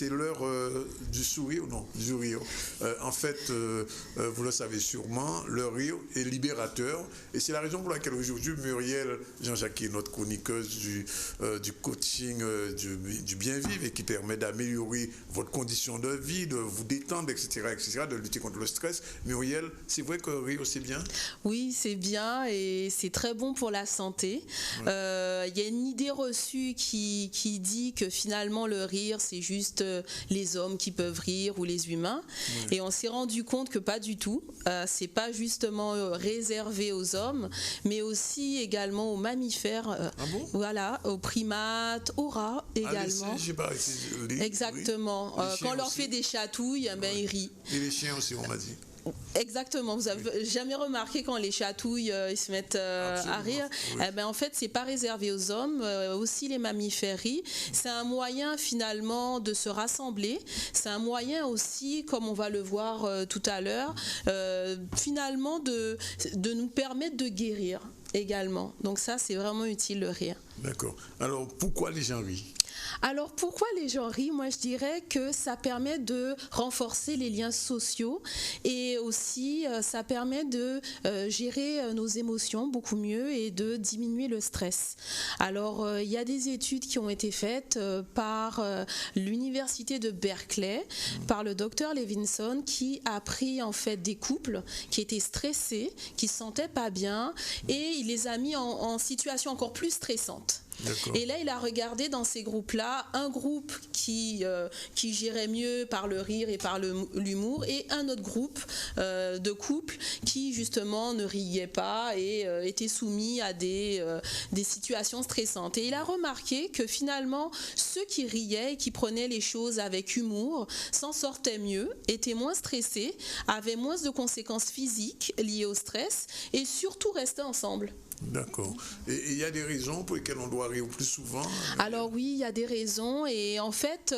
c'est l'heure du sourire, non, du rire. En fait, vous le savez sûrement, le rire est libérateur. Et c'est la raison pour laquelle aujourd'hui, Muriel Jean-Jacques, qui est notre chroniqueuse du coaching du bien-vivre et qui permet d'améliorer votre condition de vie, de vous détendre, etc., de lutter contre le stress. Muriel, c'est vrai que rire, c'est bien? Oui, c'est bien et c'est très bon pour la santé. Il y a une idée reçue qui dit que finalement le rire, c'est juste les hommes qui peuvent rire ou les humains. Et on s'est rendu compte que pas du tout. C'est pas justement réservé aux hommes, mais aussi également aux mammifères. Ah bon? Voilà, aux primates, aux rats également. Exactement. Quand on leur fait des chatouilles, ben, ils rient. Et les chiens aussi, on m'a dit. Exactement, vous avez jamais remarqué quand les chatouilles ils se mettent à rire, oui. Eh ben, en fait c'est pas réservé aux hommes, aussi les mammifères rient. C'est un moyen finalement de se rassembler, c'est un moyen aussi, comme on va le voir tout à l'heure, finalement de nous permettre de guérir également. Donc ça c'est vraiment utile le rire. D'accord. Alors pourquoi les gens rient? Alors pourquoi les gens rient? Moi je dirais que ça permet de renforcer les liens sociaux et aussi ça permet de gérer nos émotions beaucoup mieux et de diminuer le stress. Alors il y a des études qui ont été faites par l'université de Berkeley, par le docteur Levinson, qui a pris en fait des couples qui étaient stressés, qui se sentaient pas bien et il les a mis en situation encore plus stressante. Et là, il a regardé dans ces groupes-là un groupe qui gérait mieux par le rire et par l'humour et un autre groupe de couples qui justement ne riait pas et était soumis à des situations stressantes. Et il a remarqué que finalement, ceux qui riaient et qui prenaient les choses avec humour s'en sortaient mieux, étaient moins stressés, avaient moins de conséquences physiques liées au stress et surtout restaient ensemble. D'accord. Et il y a des raisons pour lesquelles on doit rire plus souvent? Alors oui, il y a des raisons et en fait,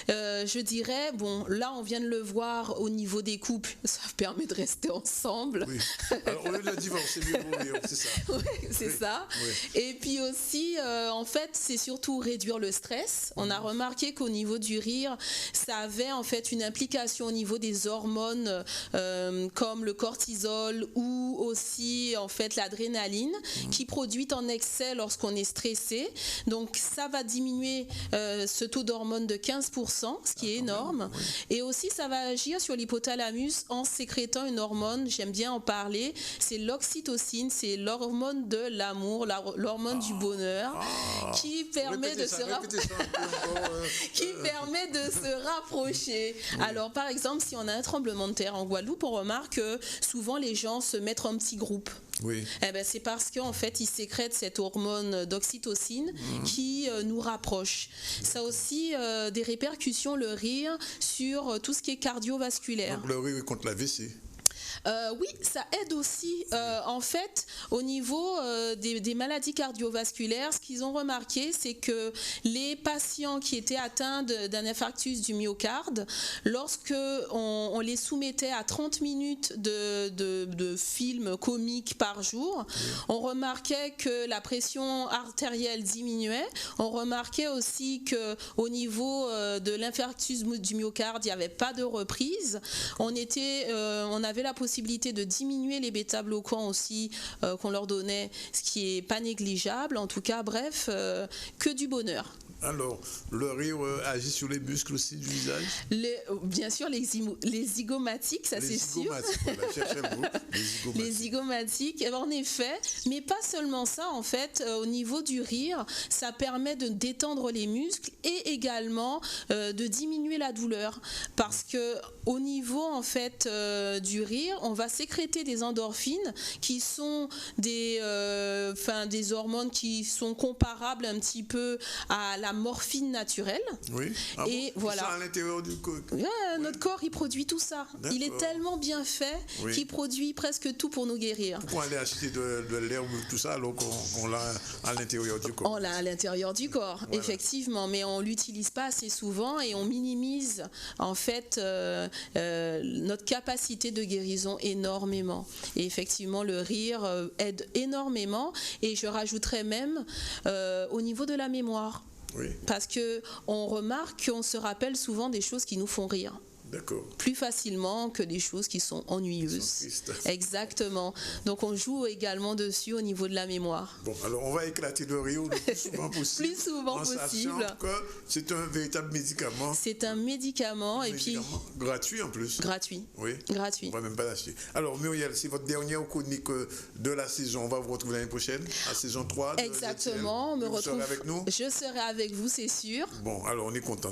je dirais, bon, là on vient de le voir au niveau des couples, ça permet de rester ensemble. Oui. Alors au lieu de la divorce, c'est mieux pour rire, c'est ça. Oui, c'est ça. Oui. Et puis aussi, en fait, c'est surtout réduire le stress. On a remarqué qu'au niveau du rire, ça avait en fait une implication au niveau des hormones comme le cortisol ou aussi en fait l'adrénaline qui produit en excès lorsqu'on est stressé. Donc ça va diminuer ce taux d'hormones de 15%, ce qui est énorme. Et aussi ça va agir sur l'hypothalamus en sécrétant une hormone, j'aime bien en parler, c'est l'oxytocine, c'est l'hormone de l'amour, l'hormone du bonheur qui permet de se rapprocher. Oui. Alors par exemple, si on a un tremblement de terre en Guadeloupe, on remarque que souvent les gens se mettent en petits groupes. Oui. Eh ben, c'est parce qu'en fait, ils sécrètent cette hormone d'oxytocine qui nous rapproche. Ça a aussi des répercussions, le rire, sur tout ce qui est cardiovasculaire. Donc le rire contre l'AVC. Oui, ça aide aussi. En fait, au niveau des maladies cardiovasculaires, ce qu'ils ont remarqué, c'est que les patients qui étaient atteints d'un infarctus du myocarde, lorsque on les soumettait à 30 minutes de films comiques par jour, on remarquait que la pression artérielle diminuait. On remarquait aussi qu'au niveau de l'infarctus du myocarde, il n'y avait pas de reprise. On avait la possibilité de diminuer les bêta-bloquants aussi qu'on leur donnait, ce qui est pas négligeable. En tout cas, bref, que du bonheur. Alors, le rire agit sur les muscles aussi du visage? Bien sûr, les zygomatiques, ça c'est sûr. Les zygomatiques, en effet, mais pas seulement ça, en fait, au niveau du rire, ça permet de détendre les muscles et également de diminuer la douleur. Parce que au niveau, en fait, du rire, on va sécréter des endorphines qui sont des hormones qui sont comparables un petit peu à la morphine naturelle. Oui. Ah et bon, voilà. Ça à l'intérieur du corps. Notre corps, il produit tout ça. Il est tellement bien fait qu'il produit presque tout pour nous guérir. Pourquoi aller acheter de l'herbe, tout ça, alors qu'on l'a à l'intérieur du corps? On l'a à l'intérieur du corps, voilà. Effectivement, mais on l'utilise pas assez souvent et on minimise en fait notre capacité de guérison énormément. Et effectivement, le rire aide énormément. Et je rajouterais même au niveau de la mémoire. Oui. Parce qu'on remarque qu'on se rappelle souvent des choses qui nous font rire. D'accord. Plus facilement que des choses qui sont ennuyeuses. Exactement. Donc on joue également dessus au niveau de la mémoire. Bon, alors on va éclater le rire le plus souvent possible. Plus souvent possible. Sachant que c'est un véritable médicament. C'est un médicament puis gratuit en plus. Gratuit. Oui. Gratuit. On va même pas l'acheter. Alors Muriel, c'est votre dernière chronique de la saison. On va vous retrouver l'année prochaine, la saison 3. Exactement. On me retrouve. Vous serez avec nous? Je serai avec vous, c'est sûr. Bon, alors on est content.